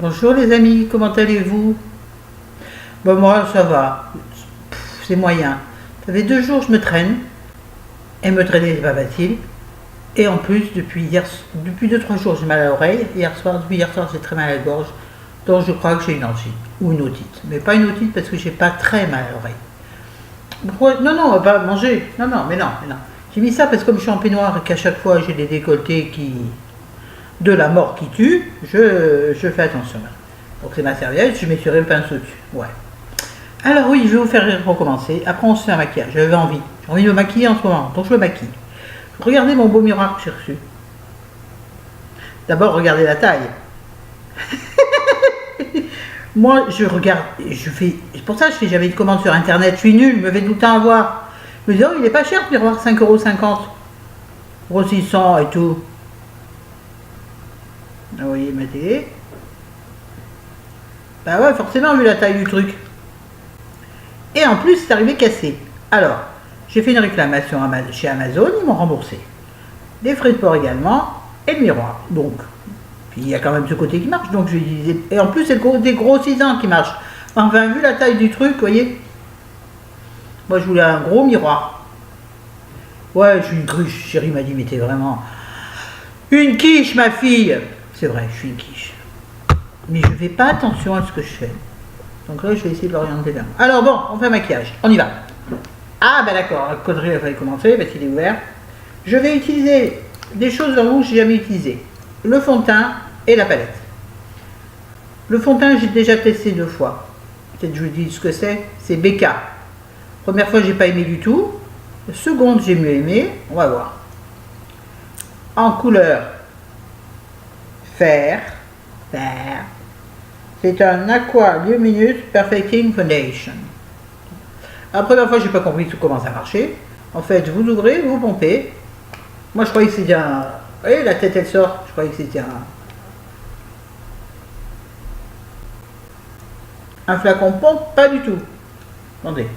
Bonjour les amis, comment allez-vous? Bon, moi ça va, c'est moyen. Ça fait 2 jours je me traîne, et me traîner c'est pas facile. Et en plus, depuis 2-3 jours j'ai mal à l'oreille. Depuis hier soir j'ai très mal à la gorge. Donc je crois que j'ai une angine ou une otite. Mais pas une otite parce que j'ai pas très mal à l'oreille. Pourquoi? Non, non, on va pas manger. Non, non, mais non, mais non. J'ai mis ça parce que comme je suis en peignoir et qu'à chaque fois j'ai des décolletés de la mort qui tue, je fais attention. Donc c'est ma serviette, je mets sur un pinceau dessus. Ouais. Alors oui, je vais vous faire recommencer. Après on se fait un maquillage. J'ai envie de me maquiller en ce moment, donc je me maquille. Regardez mon beau miroir que j'ai reçu. D'abord regardez la taille. Moi je regarde, c'est pour ça que je fais jamais une commande sur internet, je suis nulle, je me fais tout le temps avoir. Je me dis oh il est pas cher ce miroir, 5,50 €. Grossissant et tout. Vous voyez ma télé. Bah ouais, forcément, vu la taille du truc. Et en plus, c'est arrivé cassé. Alors, j'ai fait une réclamation chez Amazon, ils m'ont remboursé. Les frais de port également, et le miroir. Donc, puis il y a quand même ce côté qui marche. Donc, je disais, et en plus, c'est le côté grossissant qui marche. Enfin, vu la taille du truc, vous voyez. Moi, je voulais un gros miroir. Ouais, je suis une cruche. Chérie m'a dit, mais t'es vraiment une quiche, ma fille. C'est vrai, je suis une quiche. Mais je ne fais pas attention à ce que je fais. Donc là, je vais essayer de l'orienter vers moi. Alors bon, on fait un maquillage. On y va. Ah ben d'accord, la connerie, il fallait commencer parce qu'il est ouvert. Je vais utiliser des choses en rouge que j'ai jamais utilisées. Le fond de teint et la palette. Le fond de teint, j'ai déjà testé 2 fois. Peut-être que je vous dis ce que c'est. C'est BK. Première fois, j'ai pas aimé du tout. Seconde, j'ai mieux aimé. On va voir. En couleur fer. C'est un Aqua Luminous Perfecting Foundation. La première fois, j'ai pas compris comment ça marchait. En fait, vous ouvrez, vous pompez. Moi, je croyais que c'était un... Vous voyez, la tête, elle sort. Je croyais que c'était un flacon pompe. Pas du tout. Attendez.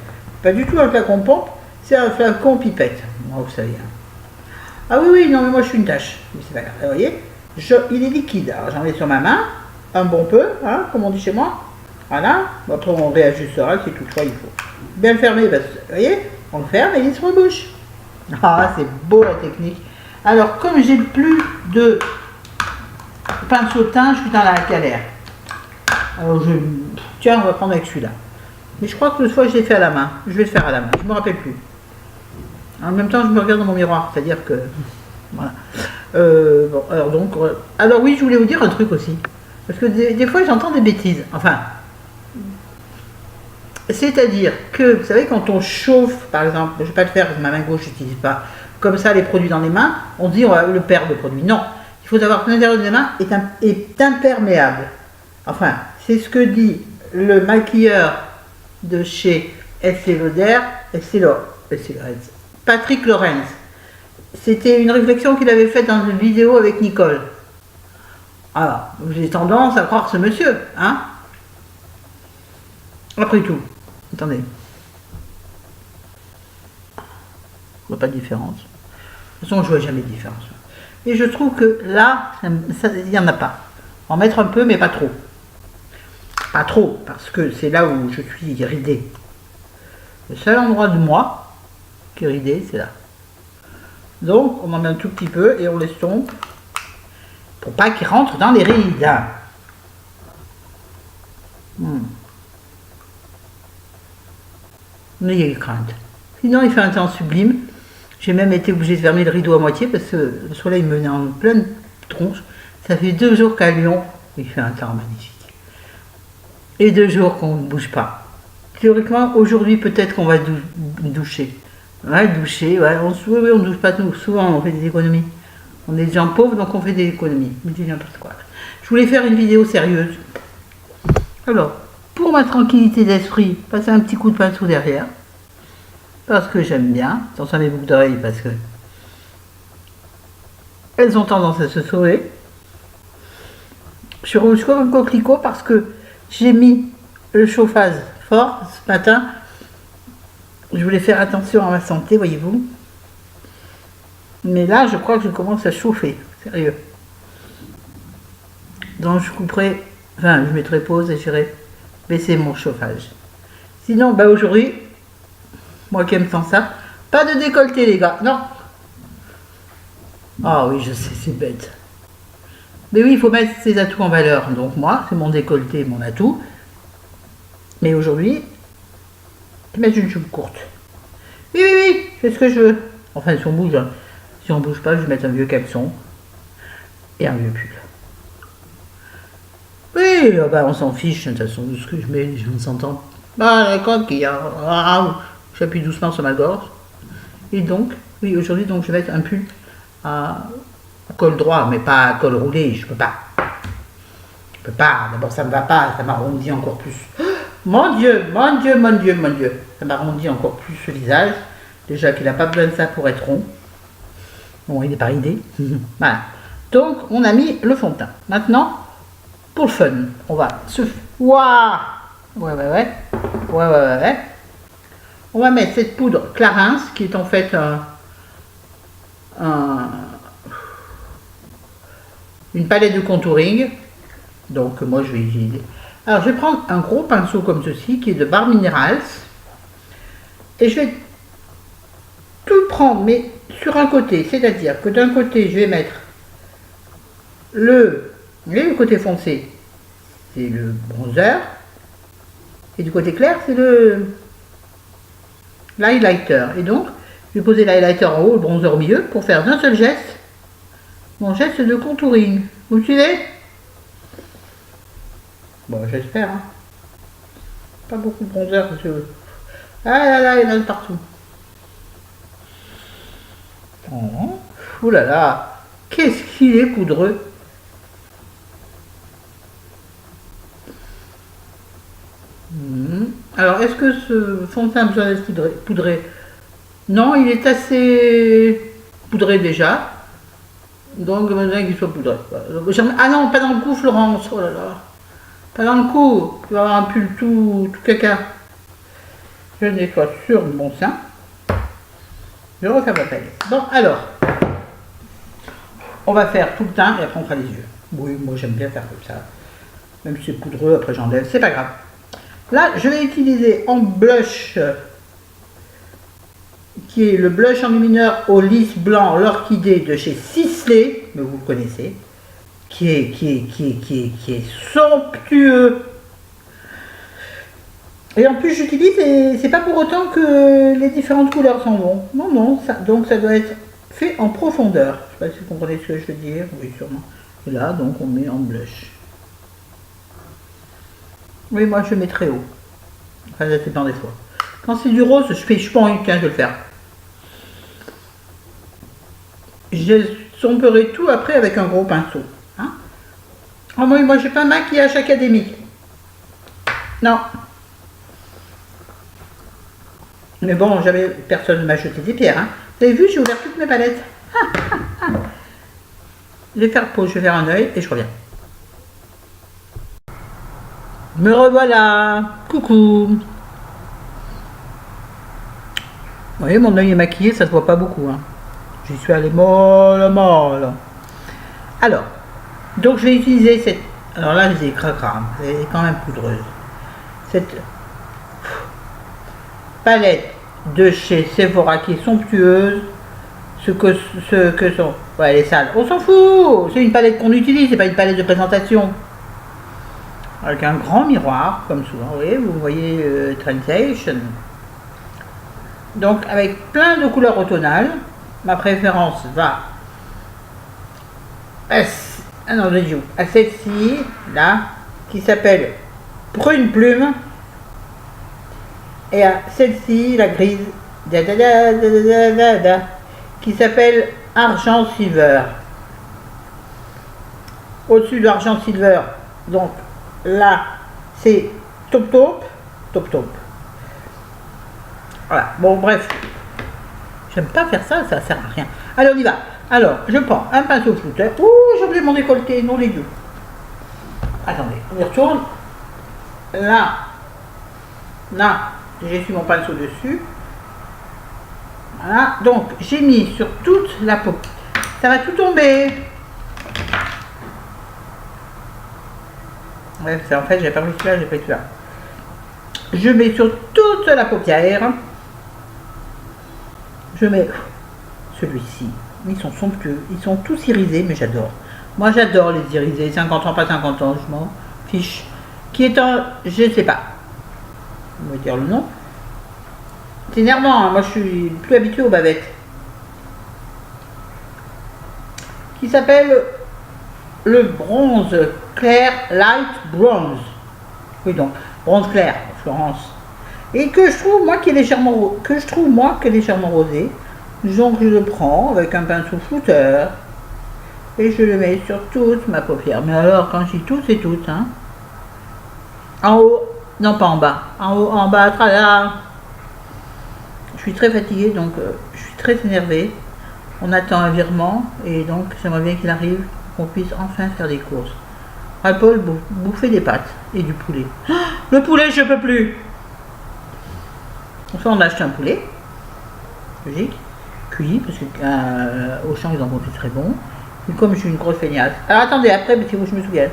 Pas du tout un flacon pompe. C'est un flacon pipette. Moi, vous savez. Ah oui, oui, non, mais moi, je suis une tâche. Mais c'est pas grave. Vous voyez, il est liquide. Alors, j'en mets sur ma main. Un bon peu, hein, comme on dit chez moi. Voilà. Après, on réajustera si toutefois il faut. Bien le fermer, parce que, vous voyez, on le ferme et il se rebouche. Ah, c'est beau la technique. Alors, comme j'ai plus de pinceau de teint, je suis dans la galère. Alors, tiens, on va prendre avec celui-là. Mais je crois que l'autre fois, je l'ai fait à la main. Je vais le faire à la main. Je ne me rappelle plus. En même temps, je me regarde dans mon miroir. C'est-à-dire que... Voilà. Bon, alors oui, je voulais vous dire un truc aussi. Parce que des fois, j'entends des bêtises. Enfin, c'est-à-dire que, vous savez, quand on chauffe, par exemple, je ne vais pas le faire parce que ma main gauche, je n'utilise pas comme ça les produits dans les mains, on dit on va le perdre le produit. Non, il faut savoir que l'intérieur des mains est imperméable. Enfin, c'est ce que dit le maquilleur de chez Estée Lauder, Patrick Lawrence. C'était une réflexion qu'il avait faite dans une vidéo avec Nicole. Alors, j'ai tendance à croire ce monsieur, hein. Après tout, attendez. Je vois pas de différence. De toute façon, je vois jamais de différence. Et je trouve que là, il n'y en a pas. En mettre un peu, mais pas trop. Pas trop, parce que c'est là où je suis ridée. Le seul endroit de moi qui est ridé, c'est là. Donc, on en met un tout petit peu et on laisse tomber. Pour pas qu'il rentre dans les rides. N'ayez crainte. Sinon, il fait un temps sublime. J'ai même été obligée de fermer le rideau à moitié parce que le soleil me venait en pleine tronche. Ça fait 2 jours qu'à Lyon, il fait un temps magnifique. Et 2 jours qu'on ne bouge pas. Théoriquement, aujourd'hui, peut-être qu'on va doucher. Ouais, doucher, ouais. On ne douche pas tout. Souvent, on fait des économies. On est des gens pauvres, donc on fait des économies. Je dis n'importe quoi. Je voulais faire une vidéo sérieuse. Alors, pour ma tranquillité d'esprit, passer un petit coup de pinceau derrière. Parce que j'aime bien. Attention à mes boucles d'oreilles, parce que elles ont tendance à se sauver. Je suis rouge comme un coquelicot parce que j'ai mis le chauffage fort ce matin. Je voulais faire attention à ma santé, voyez-vous. Mais là, je crois que je commence à chauffer. Sérieux. Donc, je couperai Enfin, je mettrai pause et j'irai baisser mon chauffage. Sinon, bah aujourd'hui, moi qui aime tant ça, pas de décolleté les gars, non. Ah oui, je sais, c'est bête. Mais oui, il faut mettre ses atouts en valeur. Donc moi, c'est mon décolleté, mon atout. Mais aujourd'hui, je vais mettre une jupe courte. Oui, oui, oui, c'est ce que je veux. Enfin, si on bouge, hein. Si on bouge pas, je vais mettre un vieux caleçon et un vieux pull. Oui, bah on s'en fiche, de toute façon, de ce que je mets, les gens s'entendent. Bah, la coquille, j'appuie doucement sur ma gorge. Et donc, oui, aujourd'hui, donc, je vais mettre un pull à col droit, mais pas à col roulé, je peux pas. Je peux pas, d'abord ça me va pas, ça m'arrondit encore plus. Mon Dieu, mon Dieu, mon Dieu, mon Dieu. Ça m'arrondit encore plus le visage. Déjà qu'il n'a pas besoin de ça pour être rond. Bon, il n'est pas ridé. Voilà. Donc, on a mis le fond de teint. Maintenant, pour le fun, on va se... Waouh! Ouais, ouais, ouais. Ouais, ouais, ouais, ouais. On va mettre cette poudre Clarins, qui est en fait une palette de contouring. Donc, moi, je vais utiliser... Alors, je vais prendre un gros pinceau comme ceci, qui est de Bar Minerals. Et je vais tout prendre, mais sur un côté. C'est-à-dire que d'un côté, je vais mettre le côté foncé, c'est le bronzer. Et du côté clair, c'est l'highlighter. Et donc, je vais poser l'highlighter en haut, le bronzer au milieu, pour faire d'un seul geste, mon geste de contouring. Vous me suivez? Bon, j'espère. Hein. Pas beaucoup de bronzer, parce que... Ah là là, il y en a partout. Oh, ouh là là, qu'est-ce qu'il est poudreux. Alors, est-ce que ce fond de teint a besoin d'être poudré? Non, il est assez poudré déjà. Donc, il besoin qu'il soit poudré. Ah non, pas dans le cou, Florence. Oh là là. Pas dans le cou. Tu vas avoir un pull tout caca. Je nettoie sur mon sein. Je refais ma pelle. Bon, alors. On va faire tout le teint et après on fera les yeux. Oui, moi j'aime bien faire comme ça. Même si c'est poudreux, après j'enlève. C'est pas grave. Là, je vais utiliser en blush, qui est le blush enlumineur au lisse blanc, l'orchidée de chez Sisley, mais vous le connaissez, qui est somptueux. Et en plus, j'utilise, et c'est pas pour autant que les différentes couleurs sont bonnes. Non, non, donc ça doit être fait en profondeur. Je sais pas si vous comprenez ce que je veux dire. Oui, sûrement. Et là, donc, on met en blush. Oui, moi je mets très haut. Enfin, ça dépend des fois. Quand c'est du rose, je suis pas envie, tiens, je vais le faire. Je sombrerai tout après avec un gros pinceau. Hein. Oh, moi j'ai pas un maquillage académique. Non. Mais bon, jamais personne ne m'a jeté des pierres. Hein. Vous avez vu, j'ai ouvert toutes mes palettes. Je vais faire pause, je vais faire un œil et je reviens. Me revoilà. Coucou. Vous voyez, mon œil est maquillé, ça se voit pas beaucoup. Hein. J'y suis allée molle. Alors, donc je vais utiliser cette... Alors là, j'ai cracra, elle est quand même poudreuse. Cette palette de chez Sephora qui est somptueuse. Ce que sont... Ouais, elle est sale. On s'en fout. C'est une palette qu'on utilise, c'est pas une palette de présentation. Avec un grand miroir, comme souvent, vous voyez Translation. Donc avec plein de couleurs automnales, ma préférence va à celle-ci, là, qui s'appelle Brune Plume, et à celle-ci, la grise, qui s'appelle Argent Silver. Au-dessus de l'Argent Silver, donc là, c'est Top. Voilà, bon bref, j'aime pas faire ça, ça sert à rien. Allez, on y va. Alors, je prends un pinceau flouteur. Ouh, j'ai oublié mon décolleté, non les deux. Attendez, on y retourne. Là, j'ai mis mon pinceau dessus. Voilà, donc j'ai mis sur toute la peau. Ça va tout tomber. Ouais, en fait, j'ai pas pris celui-là, j'ai pris celui-là. Je mets sur toute la paupière. Je mets celui-ci. Ils sont somptueux. Ils sont tous irisés, mais j'adore. Moi, j'adore les irisés. 50 ans, pas 50 ans, je m'en fiche. Qui est un... Je sais pas. On va dire le nom. C'est énervant, hein. Moi, je suis plus habituée aux bavettes. Qui s'appelle le bronze clair light bronze. Oui, donc, bronze clair, Florence. Et que je trouve, moi, qui est légèrement rosé. Donc, je le prends avec un pinceau flouteur. Et je le mets sur toute ma paupière. Mais alors, quand je dis tout, c'est tout, hein. En haut, non pas en bas. En haut, en bas, tralala. Je suis très fatiguée, donc je suis très énervée. On attend un virement, et donc j'aimerais bien qu'il arrive, qu'on puisse enfin faire des courses. Paul bouffer des pâtes et du poulet. Oh, le poulet, je peux plus. Enfin, on a acheté un poulet, logique, cuit, parce que au champ ils en font très bon. Et comme je suis une grosse feignasse. Alors attendez, après, parce que je me souviens.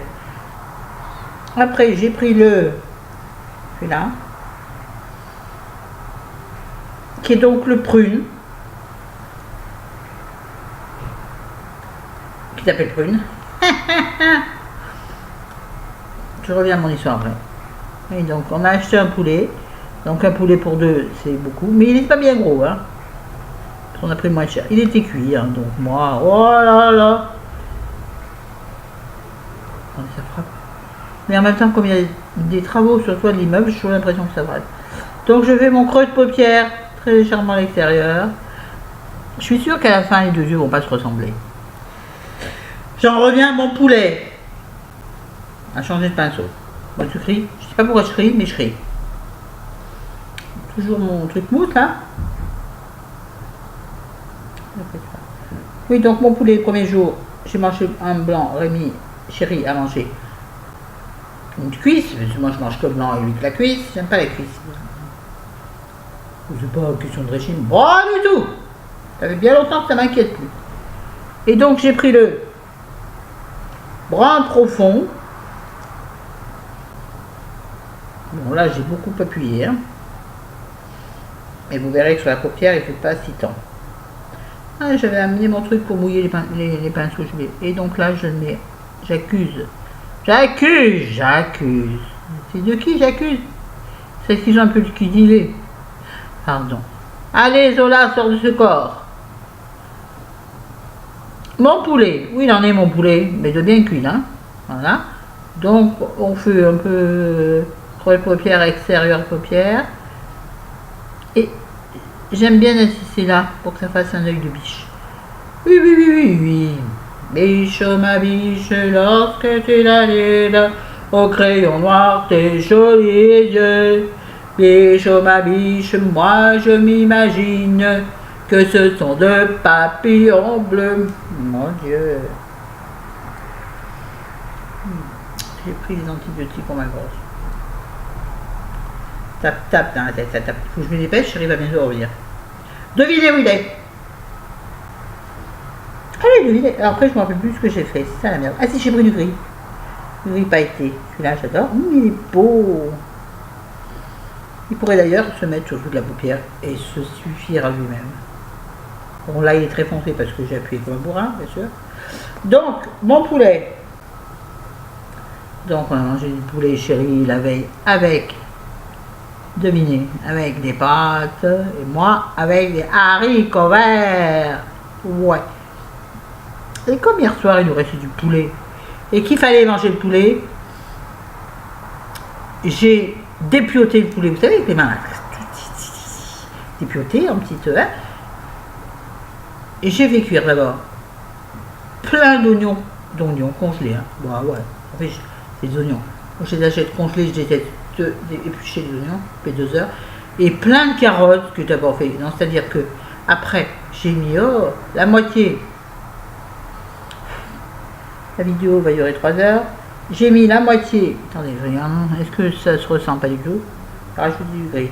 Après, j'ai pris celui-là, qui est donc le prune, qui s'appelle prune. Je reviens à mon histoire après. Et donc, on a acheté un poulet. Donc, un poulet pour deux, c'est beaucoup. Mais il n'est pas bien gros, hein. Parce qu'on a pris moins cher. Il était cuit, hein, donc moi, oh là là. Attendez, ça frappe. Mais en même temps, comme il y a des travaux sur le toit de l'immeuble, j'ai l'impression que ça va. Donc je fais mon creux de paupière très légèrement à l'extérieur. Je suis sûre qu'à la fin, les deux yeux vont pas se ressembler. J'en reviens à mon poulet. À changer de pinceau. Moi, tu cries. Je sais pas pourquoi je crie, mais je crie. Toujours mon truc mousse là. Oui, donc mon poulet, le premier jour, j'ai mangé un blanc. Rémi, chéri, a mangé une cuisse, moi je mange que le blanc et lui que la cuisse, j'aime pas la cuisse. C'est pas une question de régime, pas du tout. Ça fait bien longtemps que ça m'inquiète plus. Et donc j'ai pris le brun profond. Bon là j'ai beaucoup appuyé. Hein. Et vous verrez que sur la paupière il ne fait pas si temps. Ah, j'avais amené mon truc pour mouiller les pinceaux. Et donc là je le mets, j'accuse. J'accuse. C'est de qui j'accuse? C'est qu'ils ont un peu le cul dilé. Pardon. Allez, Zola, sors de ce corps. Mon poulet. Oui, il en est mon poulet, mais de bien cuit, hein. Voilà. Donc, on fait un peu creux de paupière, extérieur de paupière. Et j'aime bien insister là pour que ça fasse un œil de biche. Oui, oui, oui, oui, oui. Biche, ma biche, lorsque tu la là, au crayon noir, tes jolis yeux. Biche, ma biche, moi je m'imagine que ce sont deux papillons bleus. Mon Dieu. J'ai pris les antibiotiques pour ma gorge. Tape, tape dans la tête, ça tape. Faut que je me dépêche, j'arrive à bientôt revenir. Devinez où il est. Allez, devinez. Alors après, je ne me rappelle plus ce que j'ai fait. C'est ça la merde. Ah si, j'ai pris du gris. Du gris pailleté. Celui-là, j'adore. Il est beau. Il pourrait d'ailleurs se mettre sur toute la paupière et se suffire à lui-même. Bon, là, il est très foncé parce que j'ai appuyé comme un bourrin, bien sûr. Donc, mon poulet. Donc, on a mangé du poulet chéri la veille avec, devinez, avec des pâtes. Et moi, avec des haricots verts. Ouais. Et comme hier soir, il nous restait du poulet et qu'il fallait manger le poulet, j'ai dépioté le poulet, vous savez, avec les mains là. Dépioté en petite hein, et j'ai fait cuire d'abord plein d'oignons congelés. Hein. Bon, ouais, en fait, c'est des oignons. Je les achète congelés, je les ai épluchés les oignons, fait 2 heures, et plein de carottes que j'ai d'abord fait. C'est-à-dire que après, j'ai mis la moitié. La vidéo va durer 3 heures. J'ai mis la moitié. Attendez, je regarde. Est-ce que ça se ressent pas du tout? Rajoute du gris.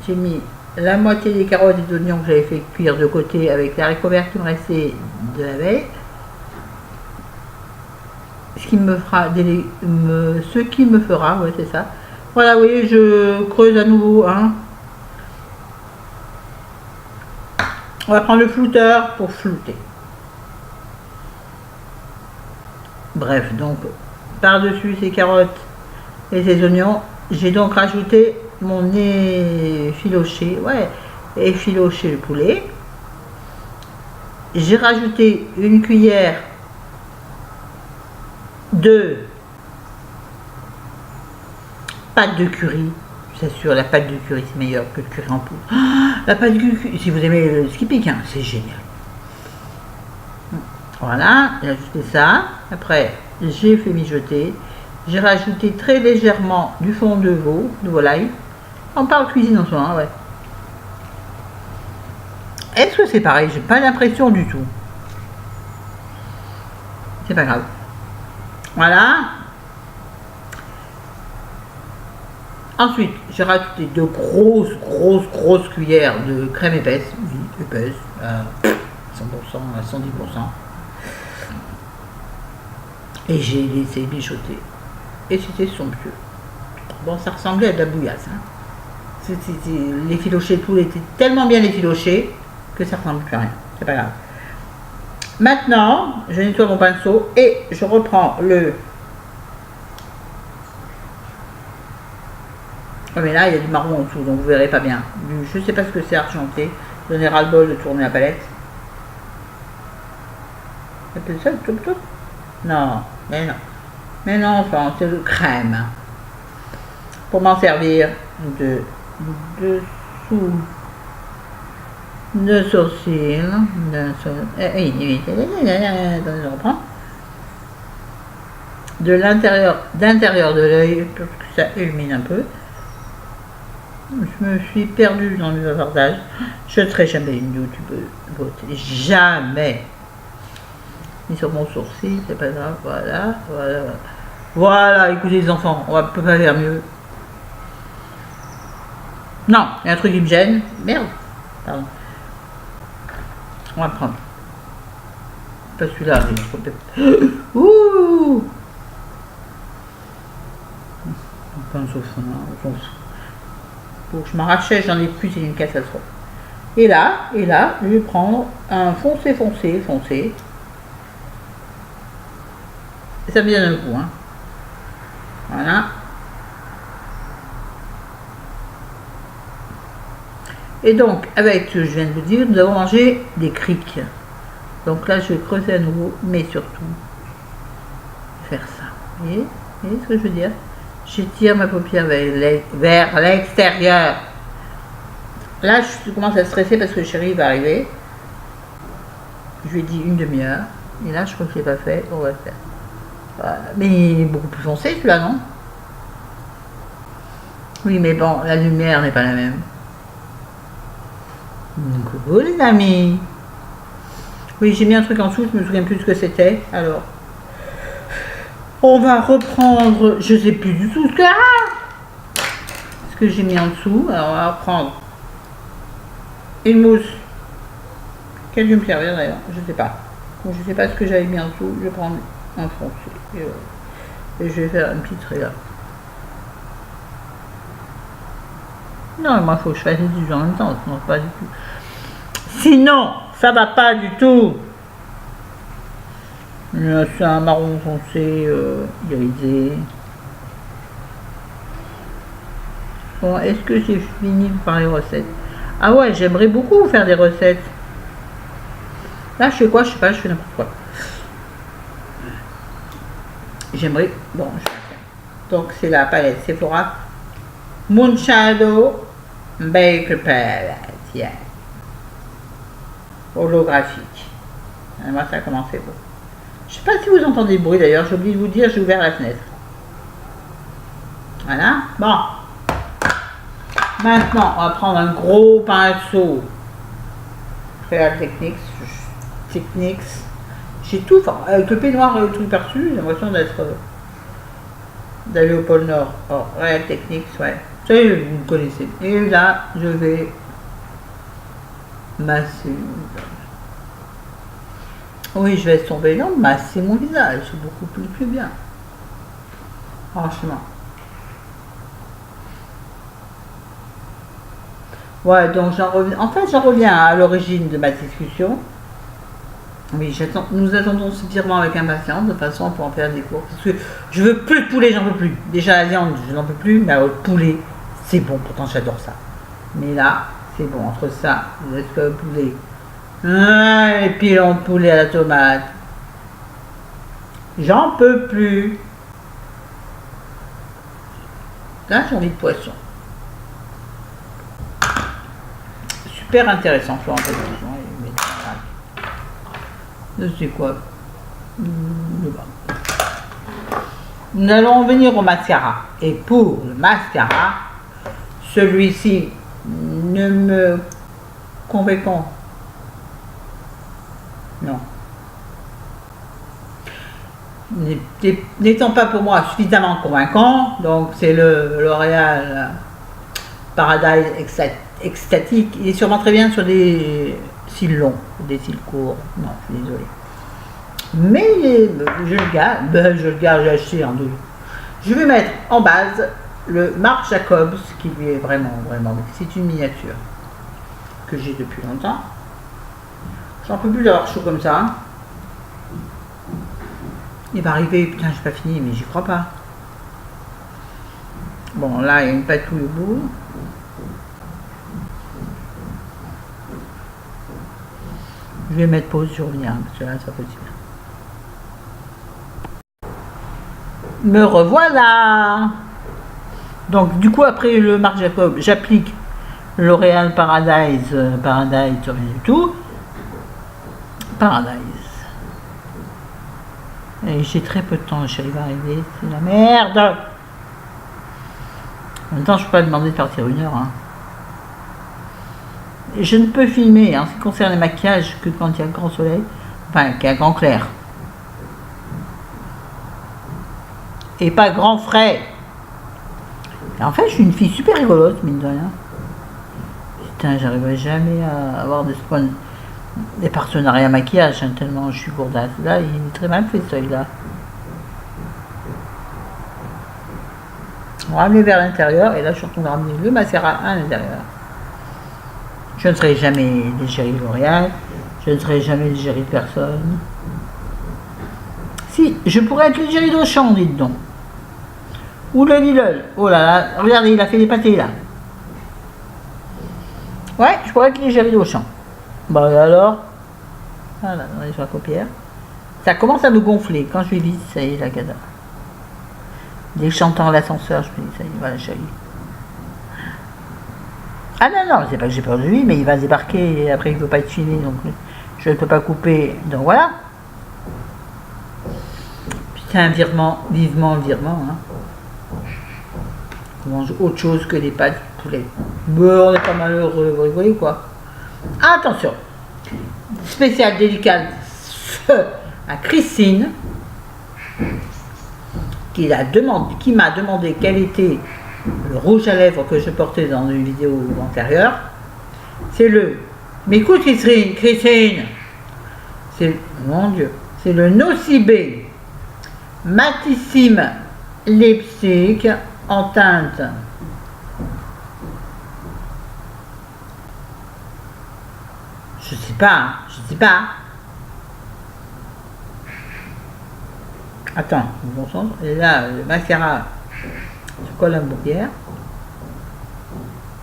J'ai mis la moitié des carottes et des oignons que j'avais fait cuire de côté avec les haricots verts qui me restaient de la veille. ce qui me fera ce qui me fera, ouais c'est ça. Voilà, vous voyez, je creuse à nouveau, hein. On va prendre le flouteur pour flouter. Bref, donc par-dessus ces carottes et ces oignons, j'ai donc rajouté mon effiloché, effiloché le poulet. J'ai rajouté une cuillère de pâte de curry. Je vous assure, la pâte de curry c'est meilleur que le curry en poudre. La pâte de curry, si vous aimez ce qui pique, hein, c'est génial. Voilà, j'ai ajouté ça. Après, j'ai fait mijoter. J'ai rajouté très légèrement du fond de veau, de volaille. On parle cuisine en ce moment, ouais. Est-ce que c'est pareil? J'ai pas l'impression du tout. C'est pas grave. Voilà. Ensuite, j'ai rajouté de grosses cuillères de crème épaisse. Oui, épaisse. 100% à 110%. Et j'ai laissé mijoter. Et c'était somptueux. Bon, ça ressemblait à de la bouillasse. Hein. L'effiloché de poulet était tellement bien effiloché que ça ressemble plus à rien. C'est pas grave. Maintenant, je nettoie mon pinceau et je reprends le... Oh, mais là, il y a du marron en dessous, donc vous verrez pas bien. Je sais pas ce que c'est argenté. J'en ai ras-le-bol de tourner la palette. C'est plus ça, le tout. Non, mais non. Mais non, enfin, c'est de crème. Pour m'en servir de dessous de sourcils. Je reprends. D'intérieur de l'œil, pour que ça illumine un peu. Je me suis perdue dans le bavardage. Je ne serai jamais une youtubeuse beauté. Jamais. Ni sur mon sourcil, c'est pas grave. Voilà. Voilà, écoutez les enfants, on ne peut pas faire mieux. Non, il y a un truc qui me gêne. Merde. Pardon. On va prendre. Pas celui-là. Ouh. Un pinceau fin. Pour que je m'arrachais, j'en ai plus, c'est une catastrophe. Et là, je vais prendre un foncé. Et ça me donne un coup, hein. Voilà. Et donc, avec ce que je viens de vous dire, nous avons mangé des criques. Donc là, je vais creuser à nouveau, mais surtout, faire ça. Vous voyez ce que je veux dire? J'étire ma paupière vers l'extérieur. Là, je commence à stresser parce que le chéri va arriver. Je lui ai dit une demi-heure. Et là, je crois que je l'ai pas fait. On va le faire. Voilà. Mais il est beaucoup plus foncé, celui-là, non? Oui, mais bon, la lumière n'est pas la même. Coucou les amis. Oui, j'ai mis un truc en dessous, je me souviens plus de ce que c'était. Alors, on va reprendre, je sais plus du tout ce que j'ai mis en dessous. Alors, on va prendre une mousse. Quelle dû me servir d'ailleurs, je sais pas. Donc, je sais pas ce que j'avais mis en dessous. Je vais prendre un foncé et je vais faire une petite raie là. Non, moi, il faut que je fasse les yeux en même temps, sinon pas du tout. Sinon, ça va pas du tout. C'est un marron foncé, irisé. Bon, est-ce que j'ai fini par les recettes? Ah ouais, j'aimerais beaucoup faire des recettes. Là, je fais quoi? Je sais pas, je fais n'importe quoi. J'aimerais... Bon, je vais faire. Donc, c'est la palette Sephora. Moon Shadow Baker Palette. Yeah. Holographique. Moi, ça a commencé beau. Je sais pas si vous entendez le bruit d'ailleurs, j'ai oublié de vous dire, j'ai ouvert la fenêtre. Voilà. Bon. Maintenant, on va prendre un gros pinceau. Real Techniques. J'ai tout, enfin, avec le peignoir et le truc par-dessus, j'ai l'impression d'aller au pôle Nord. Oh, Real Techniques, ouais. Ça, vous me connaissez. Et là, je vais masser. Oui, je vais tomber non, masser mon visage, c'est beaucoup plus bien. Franchement. Ouais, donc j'en reviens. En fait, j'en reviens à l'origine de ma discussion. Oui, nous attendons ce virement avec impatience, de façon pour en faire des cours. Parce que je veux plus de poulet, j'en peux plus. Déjà la viande, je n'en peux plus, mais alors le poulet, c'est bon, pourtant j'adore ça. Mais là, c'est bon, entre ça, le poulet, et puis le poulet à la tomate, j'en peux plus. Là, j'ai envie de poisson. Super intéressant, Florent. C'est quoi? Nous allons en venir au mascara. Et pour le mascara, celui-ci ne me convainc pas. Non. N'étant pas pour moi suffisamment convaincant, donc c'est le L'Oréal Paradise Extatique. Il est sûrement très bien sur des cils longs, des cils courts. Non, je suis désolée. Mais je le garde, j'ai acheté en deux. Je vais mettre en base le Marc Jacobs, qui lui est vraiment, c'est une miniature que j'ai depuis longtemps. J'en peux plus d'avoir chaud comme ça. Il va arriver, putain, j'ai pas fini, mais j'y crois pas. Bon, là, il y a une patouille au bout. Je vais mettre pause, je reviens, parce que là, c'est pas possible. Me revoilà. Donc, du coup, après le Marc Jacob, j'applique L'Oréal Paradise, rien du tout. Paradise. Et j'ai très peu de temps, j'arrive à arriver, c'est la merde. En même temps, je peux pas demander de partir 1 heure. Hein. Je ne peux filmer en ce qui concerne les maquillages que quand il y a grand soleil, enfin qu'il y a grand clair. Et pas grand frais. Et en fait, je suis une fille super rigolote, mine de rien. Putain, j'arriverai jamais à avoir des partenariats maquillage, hein, tellement je suis gourdasse. Là, il est très mal fait, celui-là. On va ramener vers l'intérieur, et là, je suis en train de ramener le mascara à l'intérieur. Je ne serai jamais l'égérie L'Oréal, je ne serai jamais l'égérie de personne. Si, je pourrais être l'égérie d'Auchan, dites donc. Ou le Lidl. Oh là là, regardez, il a fait des pâtés là. Ouais, je pourrais être l'égérie d'Auchan. Bah et alors. Voilà, on est sur la paupière. Ça commence à me gonfler. Quand je lui dis, ça y est, la gada. Dès que j'entends l'ascenseur, je me dis, ça y est, voilà, chérie. Ah non, c'est pas que j'ai peur de lui, mais il va débarquer et après il ne peut pas être filmé, donc je ne peux pas couper. Donc voilà. Putain, vivement le virement. Hein. On mange autre chose que des pâtes de poulet. Bon, on n'est pas malheureux, vous rigolez quoi. Attention. Spécial délicat à Christine, qui m'a demandé quel était le rouge à lèvres que je portais dans une vidéo antérieure. C'est mais écoute Christine, c'est, mon Dieu, c'est le Nocibé Matissime Lipstick en teinte je sais pas. Attends, bon sens. Et là, le mascara se colle à la paupière.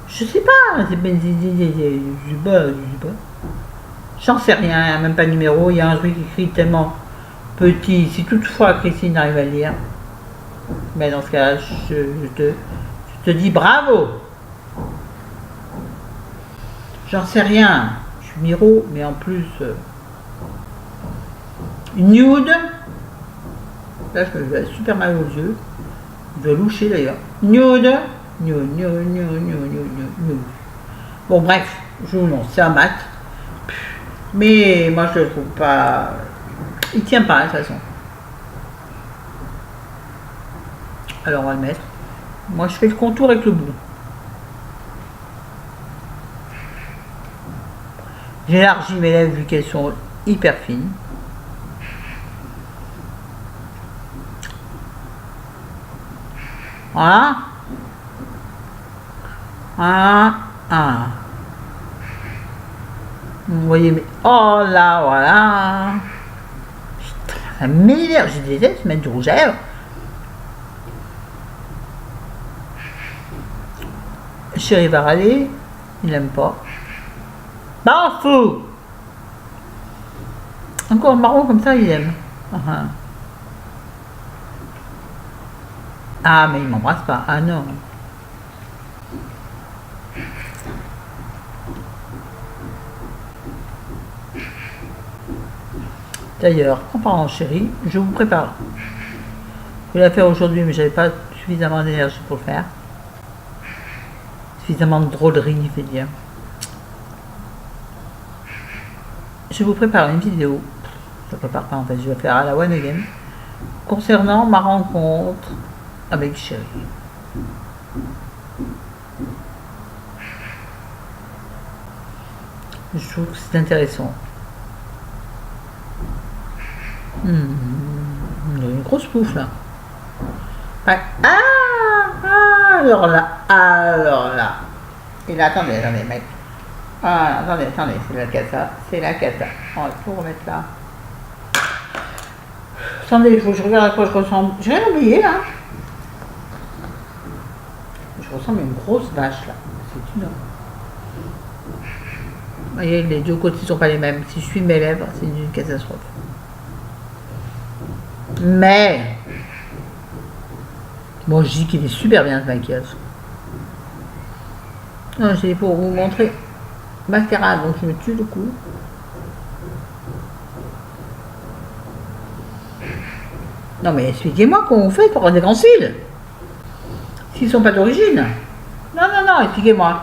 Je sais pas, je sais pas. J'en sais rien, même pas de numéro. Il y a un truc écrit tellement petit. Si toutefois Christine arrive à le lire, mais dans ce cas, je te dis bravo. J'en sais rien. Je suis Miro, mais en plus nude. Là, je me fais super mal aux yeux. Je vais loucher d'ailleurs. Nude. Bon, bref, je vous montre. C'est un mat. Mais moi, je le trouve pas. Il tient pas, de toute façon. Alors, on va le mettre. Moi, je fais le contour avec le bout. J'élargis mes lèvres vu qu'elles sont hyper fines. Voilà. Voilà. Voilà. Vous voyez, mais oh là, voilà. Putain, ça m'énerve. Je déteste mettre du rouge à lèvres. Chéri va râler. Il aime pas. M'en fous. Encore marron comme ça, il aime. Ah, mais il m'embrasse pas. Ah non. D'ailleurs, en parlant chérie, je vous prépare. Je voulais la faire aujourd'hui, mais j'avais pas suffisamment d'énergie pour le faire. Suffisamment de drôlerie, je veux dire. Je vous prépare une vidéo. Je ne prépare pas en fait, je vais faire à la one again. Concernant ma rencontre avec chérie. Je trouve que c'est intéressant. On a une grosse pouffe là. Ouais. Alors là. Et là, attendez, mec. Ah, attendez, c'est la cata. On va tout remettre là. Attendez, il faut que je regarde à quoi je ressemble. J'ai rien oublié là. Je ressemble à une grosse vache là. C'est une. Vous voyez, les deux côtés ne sont pas les mêmes. Si je suis mes lèvres, c'est une catastrophe. Mais bon, je dis qu'il est super bien ce maquillage. Non, c'est pour vous montrer mascara, donc je me tue le coup. Non mais expliquez-moi comment vous faites pour avoir des grands cils. S'ils sont pas d'origine. Non, expliquez-moi.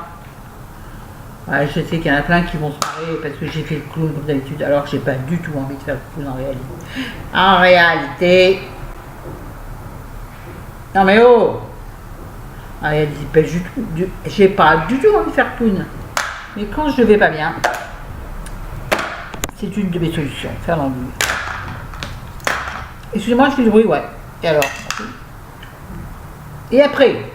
Ouais, je sais qu'il y en a plein qui vont se marrer parce que j'ai fait le clown comme d'habitude, alors que j'ai pas du tout envie de faire le clown en réalité. En réalité. Non mais oh. En réalité, j'ai pas du tout envie de faire clown. Mais quand je vais pas bien, c'est une de mes solutions, faire l'embrouille. Excusez-moi, je fais du bruit, ouais. Et alors? Et après,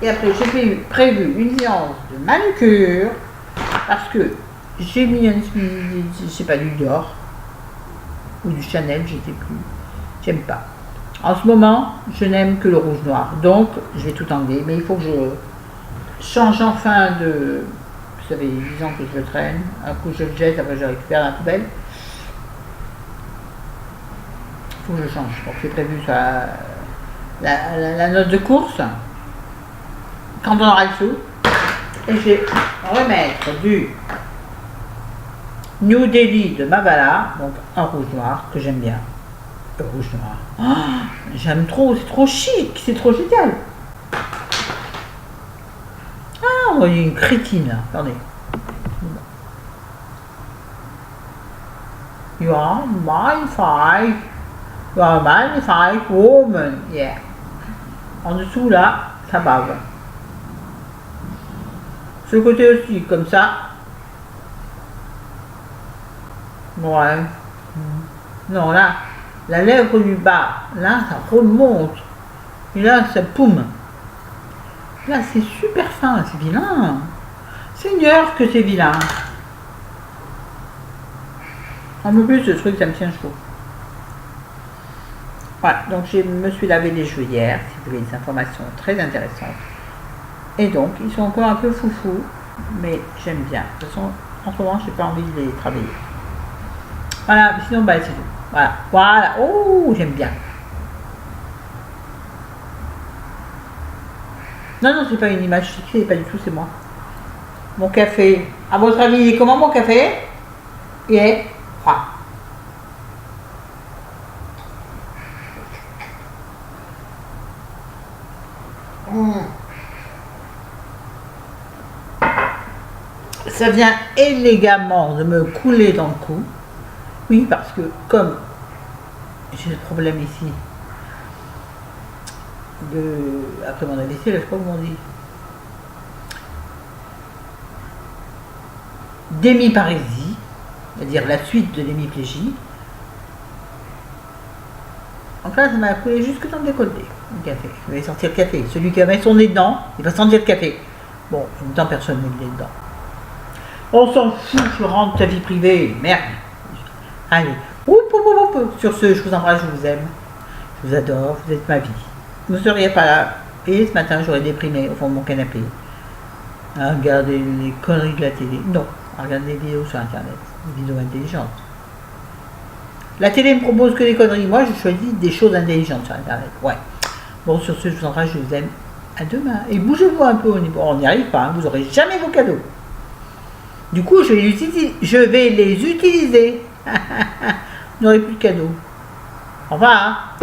j'ai prévu une séance de manucure parce que j'ai mis je sais pas, du Dior ou du Chanel, je sais plus. J'aime pas. En ce moment, je n'aime que le rouge noir. Donc, je vais tout enlever. Mais il faut que je change enfin de. Vous savez, 10 ans que je le traîne. Un coup, je le jette, après, je le récupère dans la poubelle. Il faut que je change. Donc, j'ai prévu ça. La note de course, quand on aura le sou, et je vais remettre du New Delhi de Mavala, donc un rouge noir que j'aime bien. Le rouge noir. Oh, j'aime trop, c'est trop chic, c'est trop génial. Ah, on voit une crétine, attendez. You are magnifique. You are magnifique woman. Yeah. En dessous, là, ça bave. Ce côté aussi, comme ça. Ouais. Non, là, la lèvre du bas, là, ça remonte. Et là, ça poume. Là, c'est super fin, c'est vilain. Seigneur, que c'est vilain. En plus, ce truc, ça me tient chaud. Voilà, donc je me suis lavé les cheveux hier, si vous voulez des informations très intéressantes. Et donc, ils sont encore un peu foufou, mais j'aime bien. De toute façon, en ce moment, je n'ai pas envie de les travailler. Voilà, sinon, bah, c'est tout. Voilà, oh, j'aime bien. Non, c'est pas une image fixée, pas du tout, c'est moi. Mon café, à votre avis, il est comment mon café? Il est froid. Ça vient élégamment de me couler dans le cou. Oui, parce que comme j'ai le problème ici après mon AVC, là, je crois comment on dit. D'hémiparésie, c'est-à-dire la suite de l'hémiplégie. Donc là, ça m'a coulé jusque dans le décolleté. Le café. Je vais sortir le café. Celui qui va mettre son nez dedans, il va sentir le café. Bon, en même temps, personne ne met le nez dedans. On s'en fout, je rentre ta vie privée. Merde. Allez. Sur ce, je vous embrasse, je vous aime. Je vous adore, vous êtes ma vie. Vous ne seriez pas là. Et ce matin, j'aurais déprimé au fond de mon canapé. À regarder les conneries de la télé. Non, à regarder des vidéos sur Internet. Des vidéos intelligentes. La télé me propose que des conneries. Moi, je choisis des choses intelligentes sur Internet. Ouais. Bon, sur ce, je vous embrasse, je vous aime. À demain. Et bougez-vous un peu au niveau. On n'y arrive pas, hein, vous n'aurez jamais vos cadeaux. Du coup, je vais les utiliser. Vous n'aurez plus de cadeaux. Au revoir.